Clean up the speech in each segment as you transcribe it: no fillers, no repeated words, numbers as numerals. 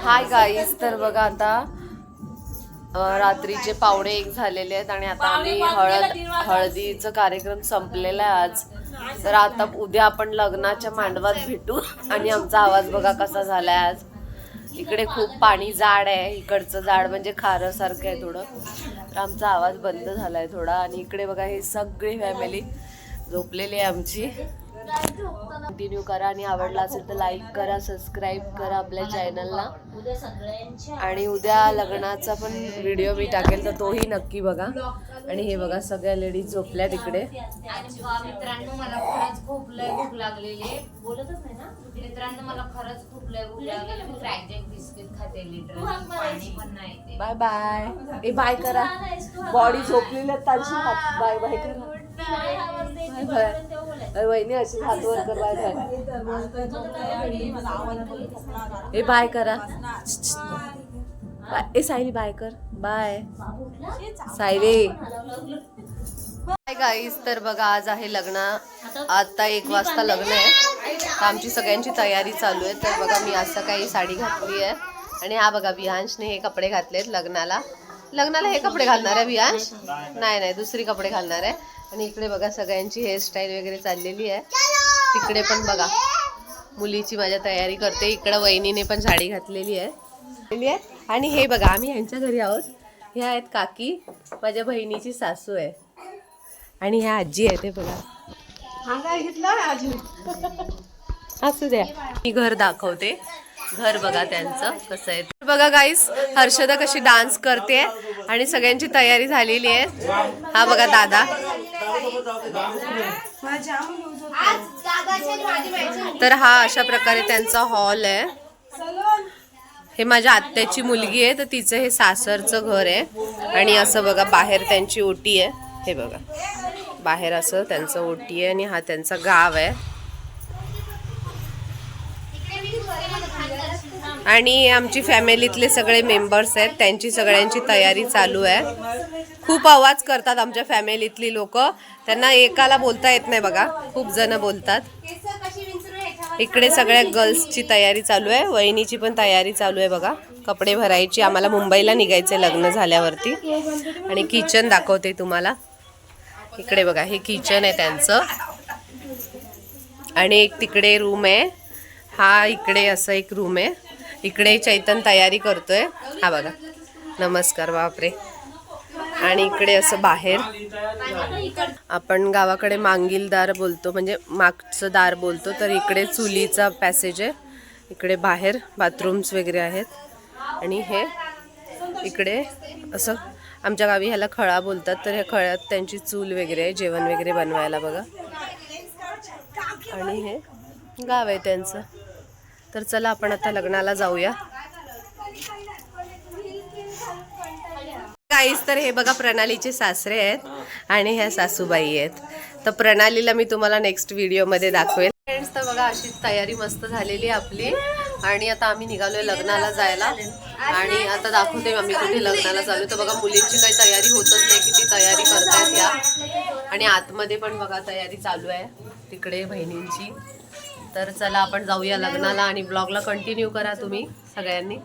Hi guys, तर बघा आता रात्रीचे 1:45 झालेले आहेत आणि आता आम्ही हळदीचा कार्यक्रम संपलेला आहे आज. तर आता उद्या आपण लग्नाच्या मांडवात भेटू. आणि आमचा आवाज बघा कसा झालाय आज. इकडे खूप पाणी जाड आहे, इकडचं जाड म्हणजे खारसारखं आहे थोडं, तर आमचा आवाज बंद झालाय थोडा. आणि इकडे बघा हे सगळे फॅमिली झोपलेली आहे आमची. कंटिन्यू करा आणि आवडला असेल तर लाईक करा, सबस्क्राईब करा आपल्या चॅनलला. आणि उद्या लग्नाचा पण व्हिडिओ मी टाकेल, तर तोही नक्की बघा. आणि हे बघा सगळ्या लेडीज झोपल्या तिकडे. मित्रांनो मला खरंच खूप लय भूक लागलेली आहे. बोलतच नाही ना मित्रांनो, मला खरंच खूप लय भूक लागलेली आहे. मी क्रॅकजॅक बिस्किट खाते, लिटरली पाणी पण नाही. Bye bye. ए बाय करा, बॉडी झोपलेली आहे ताजी. हात बाय बाय करा. Bye bye. वहिनी अशी हात वर कर. Bye bye. ए बाय करा. ए सायली बाय कर. बाय सायली. बाय गाईस. तर बघा आज आहे लग्न. आता 1 वाजता लग्न आहे, तर आमची सगळ्यांची तयारी चालू आहे. तर बघा मी असं काही साडी घातली आहे. आणि हा बघा विहांशने हे कपडे घातलेत लग्नाला. लग्नाला हे कपडे घालणार आहे विहांश? नाही, दुसरी कपडे घालणार आहे. आणि इकडे बघा सगळ्यांची हेअरस्टाईल वगैरे चाललेली आहे. तिकडे पण बघा मुलीची माझ्या तयारी करते. इकडं वहिनीने पण साडी घातलेली आहे. आणि हे बघा आम्ही ह्यांच्या घरी आहोत. ह्या आहेत काकी, माझ्या बहिणीची सासू आहे. आणि ह्या आजी आहे, ते बघा. असू द्या, मी घर दाखवते. घर बघा त्यांचं कसं आहे. बघा गाईस, हर्षदा कशी डान्स करते आणि सगळ्यांची तयारी झालेली आहे. हा बघा दादा. तर हा अशा प्रकारे त्यांचा हॉल आहे. हे माझ्या आत्याची मुलगी आहे, तर तिचं हे सासरचं घर आहे. आणि असं बघा बाहेर त्यांची ओटी आहे. हे बघा बाहेर असं त्यांचं ओटी आहे. आणि हा त्यांचा गाव आहे. आणि आमची फॅमिलीतले सगळे मेंबर्स आहेत, त्यांची सगळ्यांची तयारी चालू आहे. खूप आवाज करतात आमच्या फॅमिलीतली लोक, त्यांना एकाला बोलता येत नाही बघा, खूप जण बोलतात. इकडे सगळ्या गर्ल्सची तयारी चालू आहे. वहिनीची पण तयारी चालू आहे बघा, कपडे भरायची. आम्हाला मुंबईला निघायचे लग्न झाल्यावरती. आणि किचन दाखवते तुम्हाला. इकडे बघा हे किचन आहे त्यांचं. आणि एक तिकडे रूम आहे. हा इकडे असं एक रूम आहे. इकडे चैतन तयारी करतोय. हा बघा नमस्कार बापरे. आणि इकडे असं बाहेर आपण गावाकडे मांगीलदार बोलतो, म्हणजे मागचं दार बोलतो. तर इकडे चुलीचा पॅसेज आहे. इकडे बाहेर बाथरूम्स वगैरे आहेत. आणि हे इकडे असं आमच्या गावी ह्याला खळा बोलतात. तर ह्या खळ्यात त्यांची चूल वगैरे आहे जेवण वगैरे बनवायला बघा. आणि हे गाव आहे त्यांचं. तर चला आपण आता लग्नाला जाऊया. गाईस, तर हे बघा प्रणालीचे सासरे आहेत आणि ह्या सासूबाई आहेत. तर प्रणालीला मी तुम्हाला नेक्स्ट व्हिडिओमध्ये दाखवेल. फ्रेंड्स, तर बघा अशी तयारी मस्त झालेली आहे आपली. आणि आता आम्ही निघालोय लग्नाला जायला. आणि आता दाखवते आम्ही कुठे लग्नाला चालू. तर बघा मुलींची काही तयारी होतच नाही, किती तयारी करतायत या. आणि आतमध्ये पण बघा तयारी चालू आहे तिकडे बहिणींची. तर चला आपण जाऊया लग्नाला. आणि ब्लॉगला कंटिन्यू करा तुम्ही सगळ्यांनी.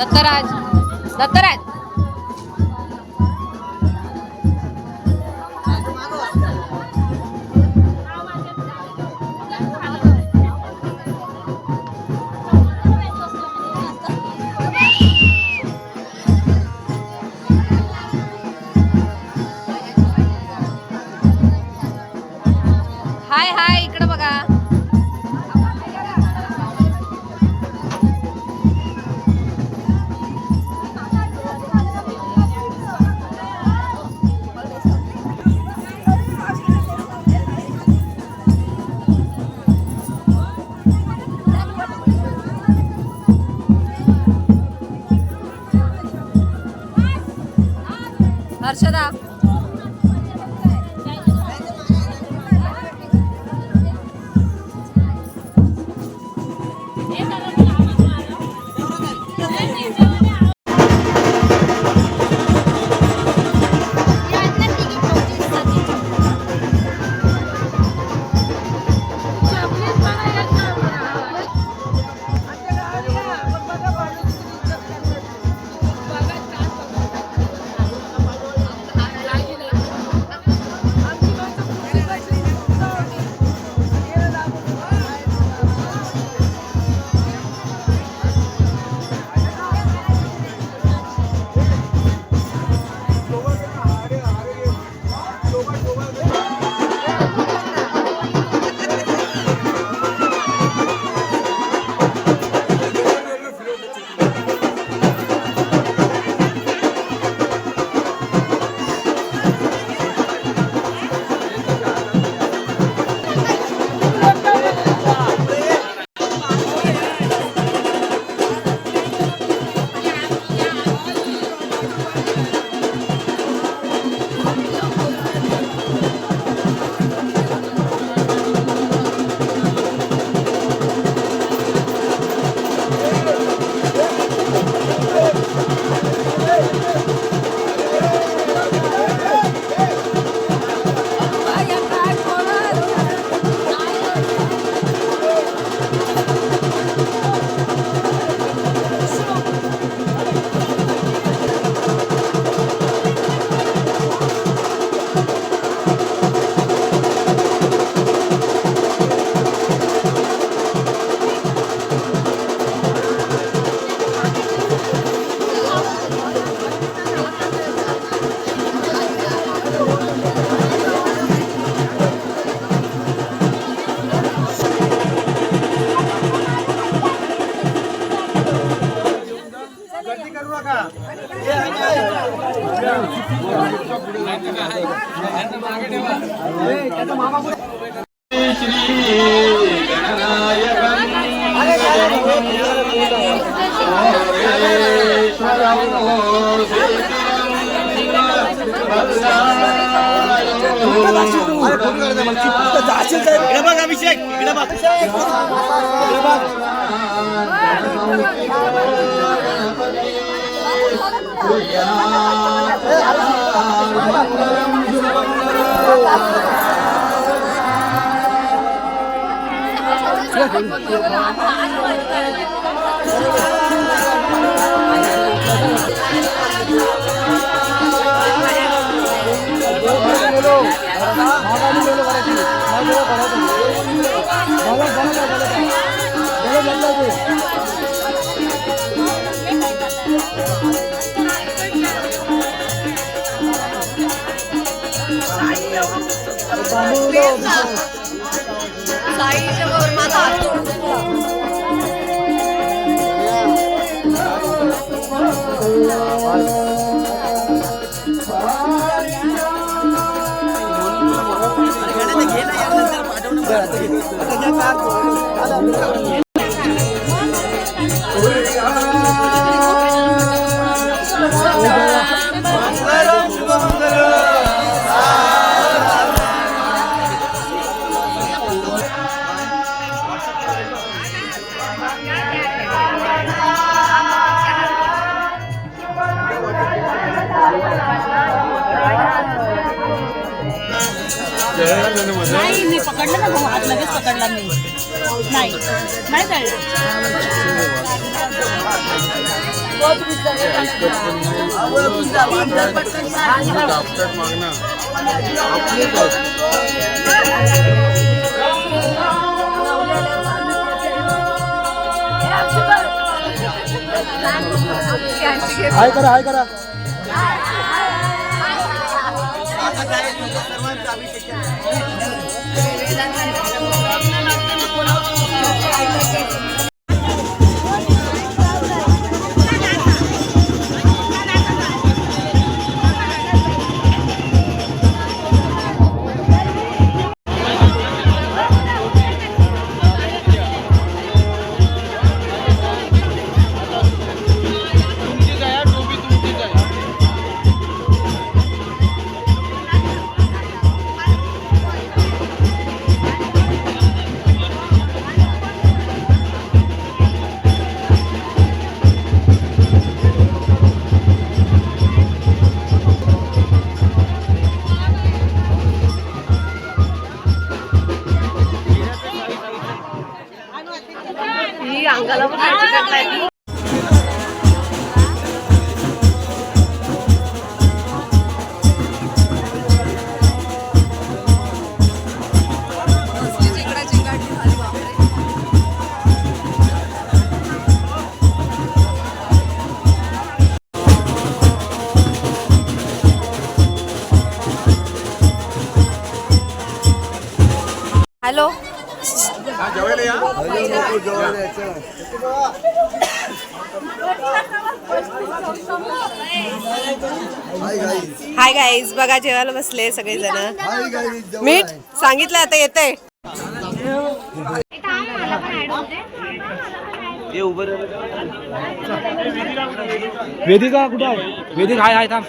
दत्तराज दत्तराज हाय हाय इकडे बघा. हर्षदा अभिषेक नाही मी पकडलं ना भाऊ हात लगेच पकडला मी नाही नाही तळलं हाय करा हाय करा ही अंगाला पण काळजी करताय ती. हॅलो हाय गाईज बघा जेवायला बसले सगळेजण मीठ सांगितलं आता येते वेदिका कुठे आहे वेदिक हाय हाय थांब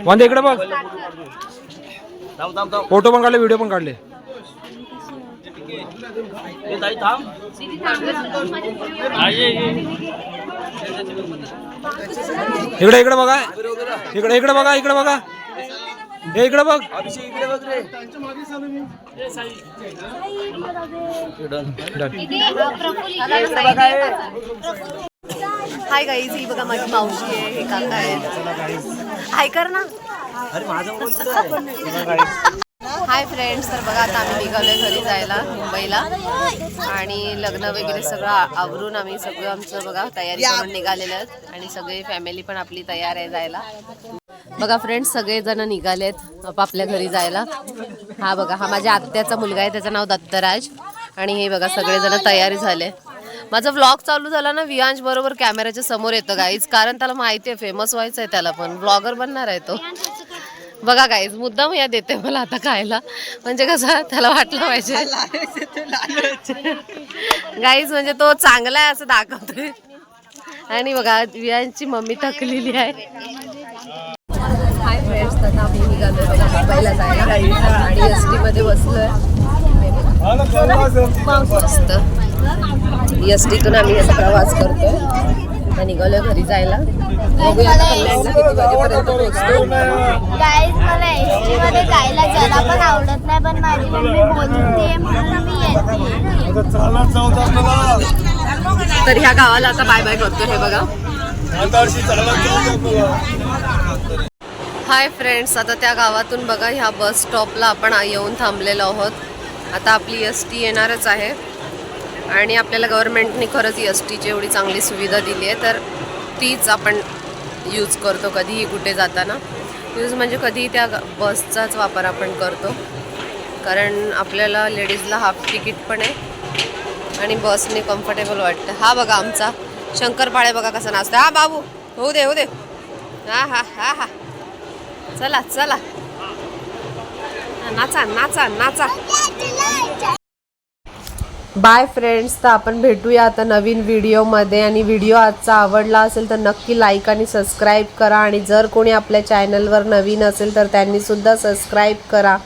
वंदे इकडे बघ फोटो पण काढले व्हिडिओ पण काढले इकडे इकडे बघा इकडे इकडे बघा इकडे बघा हे इकडे बघ हाय गाईज ही बघा माझी मावशी आहे हे काका आहेत हाय कर ना हाय फ्रेंड्स तर बघा आता आम्ही निघालोय घरी जायला मुंबईला आणि लग्न वगैरे सगळं आवरून आम्ही सगळं आमचं बघा तयारी करून निघालेलं आहेत आणि सगळे फॅमिली पण आपली तयार आहे जायला बघा फ्रेंड्स सगळेजण निघालेत आपापल्या घरी जायला हा बघा हा माझ्या आत्याचा मुलगा आहे त्याचं नाव दत्तराज आणि हे बघा सगळेजण तयारी झाले माझा व्लॉग चालू झाला ना वियांश बरोबर कॅमेऱ्याच्या समोर येतं गाईज कारण त्याला माहिती आहे फेमस व्हायचं आहे त्याला पण ब्लॉगर बनणार आहे तो बघा गाईज मुद्दाम या देते मला आता खायला म्हणजे कसं त्याला वाटलं पाहिजे गाईज म्हणजे तो चांगला आहे असं दाखवतोय आणि बघा वियांची मम्मी थकलेली आहे हाय फ्रेंड्स आता आम्ही निघालोय बघा मुंबईला जायला आणि एसटी मध्ये बसलोय मस्त एसटीतून आम्ही असा प्रवास करतोय निघालोय घरी जायला बघूया आता कल्याणला किती वाजेपर्यंत पोहोचतो गाईज मला एसटी मध्ये जायला जरा पण आवडत नाही पण माझी मम्मी बोलते म्हणून मी येते तर ह्या गावाला आता बाय बाय करतो हे बघा हाय फ्रेंड्स आता त्या गावातून बघा ह्या बस स्टॉपला आपण येऊन थांबलेलो आहोत आता आपली एसटी येणारच आहे आणि आपल्याला गव्हर्नमेंटने खरंच एसटीची एवढी चांगली सुविधा दिली आहे तर तीच आपण यूज करतो कधीही कुठे जाताना यूज म्हणजे कधीही त्या बसचाच वापर आपण करतो कारण आपल्याला लेडीजला हाफ तिकीट पण आहे आणि बसने कम्फर्टेबल वाटतं हा बघा आमचा शंकरपाळे बघा कसा नाचतो हा बाबू होऊ दे हा हा हा हा चला चला नाचा नाचा नाचा बाय फ्रेंड्स तर आपण भेटूया आता नवीन व्हिडिओमध्ये आणि व्हिडिओ आजचा आवडला असेल तर नक्की लाईक आणि सबस्क्राईब करा आणि जर कोणी आपल्या चॅनलवर नवीन असेल तर त्यांनीसुद्धा सबस्क्राईब करा